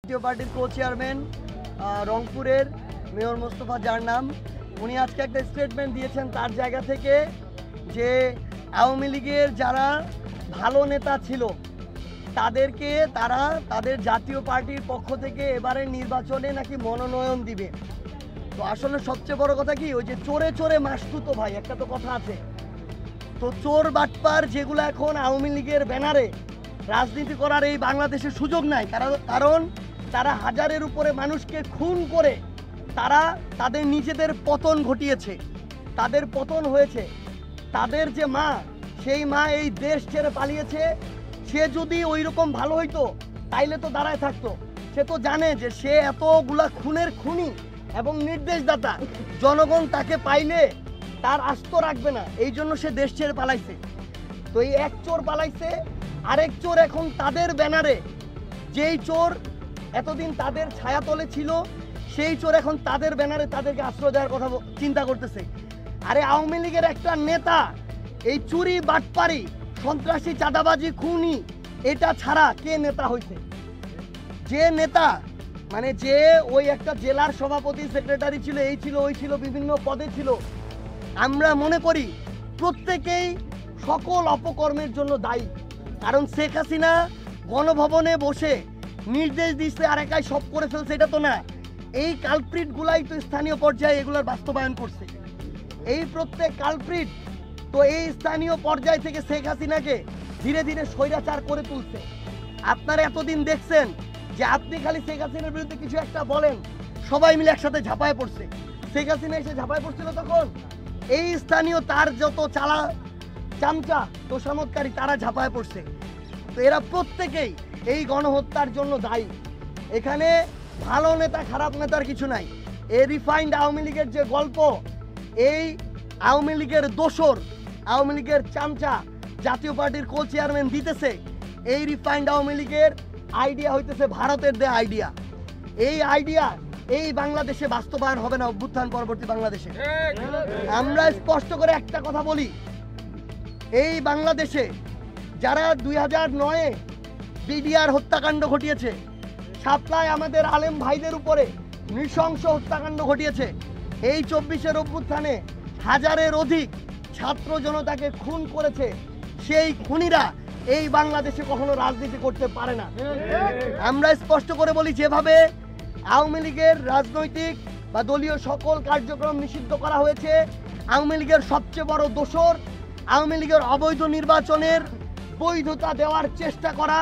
জাতীয় পার্টির co chairman রংপুরের মেয়র মোস্তফা যার নাম, উনি আজকে একটা স্টেটমেন্ট দিয়েছেন তার জায়গা থেকে যে আওয়ামী লীগের যারা ভালো নেতা ছিল তাদেরকে তারা তাদের জাতীয় পার্টির পক্ষ থেকে এবারের নির্বাচনে নাকি মনোনয়ন দিবে। তো আসলে সবচেয়ে বড় কথা কি, ওই যে চোরে চোরে মাসতুতো ভাই, একটা তো কথা আছে। তো চোর বাটপার যেগুলো এখন আওয়ামী লীগের ব্যানারে রাজনীতি করার এই বাংলাদেশে সুযোগ নাই, কারণ তারা হাজারের উপরে মানুষকে খুন করে তারা তাদের নিজেদের পতন ঘটিয়েছে, তাদের পতন হয়েছে। তাদের যে মা, সেই মা এই দেশ ছেড়ে পালিয়েছে। সে যদি ওই রকম ভালো হইতো তাইলে তো দাঁড়ায় থাকতো। সে তো জানে যে সে এতগুলা খুনের খুনি এবং নির্দেশদাতা, জনগণ তাকে পাইলে তার আস্ত রাখবে না, এই জন্য সে দেশ ছেড়ে পালাইছে। তো এই এক চোর পালাইছে, আরেক চোর এখন তাদের ব্যানারে, যেই চোর এতদিন তাদের ছায়াতলে ছিল সেই চোর এখন তাদের ব্যানারে তাদেরকে আশ্রয় দেওয়ার কথা চিন্তা করতেছে। আরে আওয়ামী লীগের একটা নেতা এই চুরি বাটপারি সন্ত্রাসী চাঁদাবাজি খুনি এটা ছাড়া কে নেতা হইছে? যে নেতা মানে যে ওই একটা জেলার সভাপতি সেক্রেটারি ছিল, এই ছিল ওই ছিল, বিভিন্ন পদে ছিল, আমরা মনে করি প্রত্যেকেই সকল অপকর্মের জন্য দায়ী। কারণ শেখ হাসিনা গণভবনে বসে নির্দেশ দিচ্ছে আর একাই সব করে ফেলছে, এটা তো না। এই কালপ্রিট গুলাই তো স্থানীয় পর্যায়ে এগুলোর বাস্তবায়ন করছে। এই প্রত্যেক কালপ্রিট তো এই স্থানীয় পর্যায় থেকে শেখ হাসিনাকে ধীরে ধীরে স্বৈরাচার করে তুলছে। আপনারা এতদিন দেখছেন যে আপনি খালি শেখ হাসিনার বিরুদ্ধে কিছু একটা বলেন, সবাই মিলে একসাথে ঝাঁপায় পড়ছে। শেখ হাসিনা এসে ঝাঁপায় পড়ছিল তখন এই স্থানীয় তার যত চালা চামচা তোষামতকারী তারা ঝাঁপায় পড়ছে। তো এরা প্রত্যেকেই এই গণহত্যার জন্য দায়ী। এখানে ভালো নেতা খারাপ নেতার কিছু নাই। এই রিফাইন্ড আওয়ামী লীগের যে গল্প, এই আওয়ামী লীগের দোসর, আওয়ামী লীগের চামচা জাতীয় পার্টির কো চেয়ারম্যান দিতেছে, এই রিফাইন্ড আওয়ামী লীগের আইডিয়া হইতেছে ভারতের দেয়া আইডিয়া। এই আইডিয়া এই বাংলাদেশে বাস্তবায়ন হবে না, অভ্যুত্থান পরবর্তী বাংলাদেশে। আমরা স্পষ্ট করে একটা কথা বলি, এই বাংলাদেশে যারা 2009-এ বিডিআর হত্যাকাণ্ড ঘটিয়েছে, সাপ্লাই আমাদের আলেম ভাইদের উপরে নৃশংস হত্যাকাণ্ড ঘটিয়েছে, এই 24-এর অভ্যুত্থানে হাজারের অধিক ছাত্র জনতাকে খুন করেছে, সেই খুনিরা এই বাংলাদেশে কখনো রাজনীতি করতে পারে না। আমরা স্পষ্ট করে বলি, যেভাবে আওয়ামী লীগের রাজনৈতিক বা দলীয় সকল কার্যক্রম নিষিদ্ধ করা হয়েছে, আওয়ামী লীগের সবচেয়ে বড় দোসর আওয়ামী লীগের অবৈধ নির্বাচনের বৈধতা দেওয়ার চেষ্টা করা,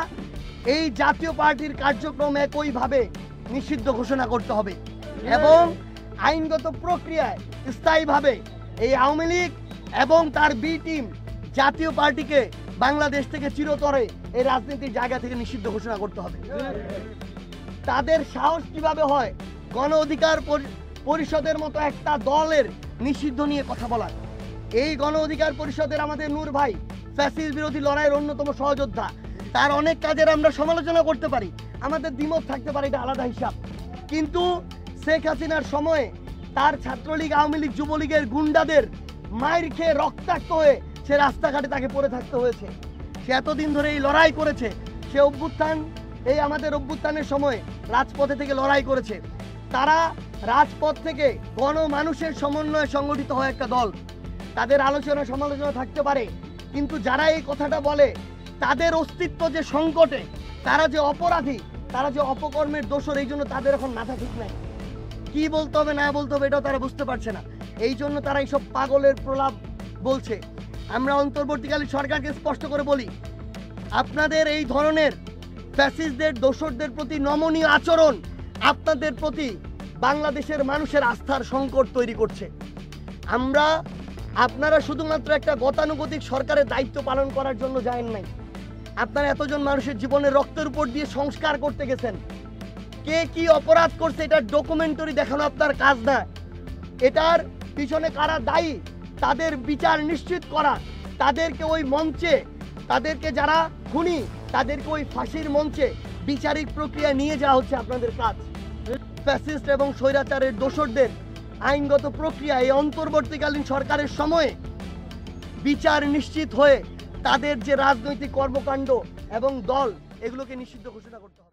এই জাতীয় পার্টির কার্যক্রম একইভাবে নিষিদ্ধ ঘোষণা করতে হবে এবং আইনগত প্রক্রিয়ায় স্থায়ীভাবে এই আওয়ামী লীগ এবং তার বি টিম জাতীয় পার্টিকে বাংলাদেশ থেকে চিরতরে এই রাজনীতির জায়গা থেকে নিষিদ্ধ ঘোষণা করতে হবে। তাদের সাহস কিভাবে হয় গণ অধিকার পরিষদের মতো একটা দলের নিষিদ্ধ নিয়ে কথা বলার? এই গণ অধিকার পরিষদের আমাদের নূর ভাই ফ্যাসিস্ট বিরোধী লড়াইয়ের অন্যতম সহযোদ্ধা, তার অনেক কাজের আমরা সমালোচনা করতে পারি, আমাদের দ্বিমত থাকতে পারে, এটা আলাদা হিসাব। কিন্তু শেখ হাসিনার সময়ে তার ছাত্রলীগ আওয়ামী লীগ যুবলীগের গুন্ডাদের মাইর খেয়ে রক্তাক্ত হয়ে সে রাস্তাঘাটে তাকে পড়ে থাকতে হয়েছে। সে এতদিন ধরে এই লড়াই করেছে, সে অভ্যুত্থান, এই আমাদের অভ্যুত্থানের সময় রাজপথে থেকে লড়াই করেছে। তারা রাজপথ থেকে গণমানুষের সমন্বয়ে সংগঠিত হয় একটা দল। তাদের আলোচনা সমালোচনা থাকতে পারে, কিন্তু যারা এই কথাটা বলে তাদের অস্তিত্ব যে সংকটে, তারা যে অপরাধী, তারা যে অপকর্মের দোষর, এই জন্য তাদের এখন মাথা ঠিক নাই, কি বলতে হবে না বলতে হবে এটাও তারা বুঝতে পারছে না। এই জন্য তারা এইসব পাগলের প্রলাপ বলছে। আমরা অন্তর্বর্তীকালীন সরকারকে স্পষ্ট করে বলি, আপনাদের এই ধরনের ফ্যাসিস্টদের দোসরদের প্রতি নমনীয় আচরণ আপনাদের প্রতি বাংলাদেশের মানুষের আস্থার সংকট তৈরি করছে। আপনারা শুধুমাত্র একটা গতানুগতিক সরকারের দায়িত্ব পালন করার জন্য যায়েন নাই, আপনারা এতজন মানুষের জীবনের রক্তের উপর দিয়ে সংস্কার করতে গেছেন। কে কি অপরাধ করছে এটার ডকুমেন্টারি দেখানো আপনার কাজ না, এটার পিছনে কারা দায়ী তাদের বিচার নিশ্চিত করা, তাদেরকে ওই মঞ্চে, তাদেরকে যারা খুনি তাদেরকে ওই ফাঁসির মঞ্চে বিচারিক প্রক্রিয়া নিয়ে যাওয়া হচ্ছে আপনাদের কাজ। ফ্যাসিস্ট এবং স্বৈরাচারের দোসরদের আইনগত প্রক্রিয়া এই অন্তর্বর্তীকালীন সরকারের সময়ে বিচার নিশ্চিত হয়ে তাদের যে রাজনৈতিক কর্মকাণ্ড এবং দল, এগুলোকে নিষিদ্ধ ঘোষণা করতে হবে।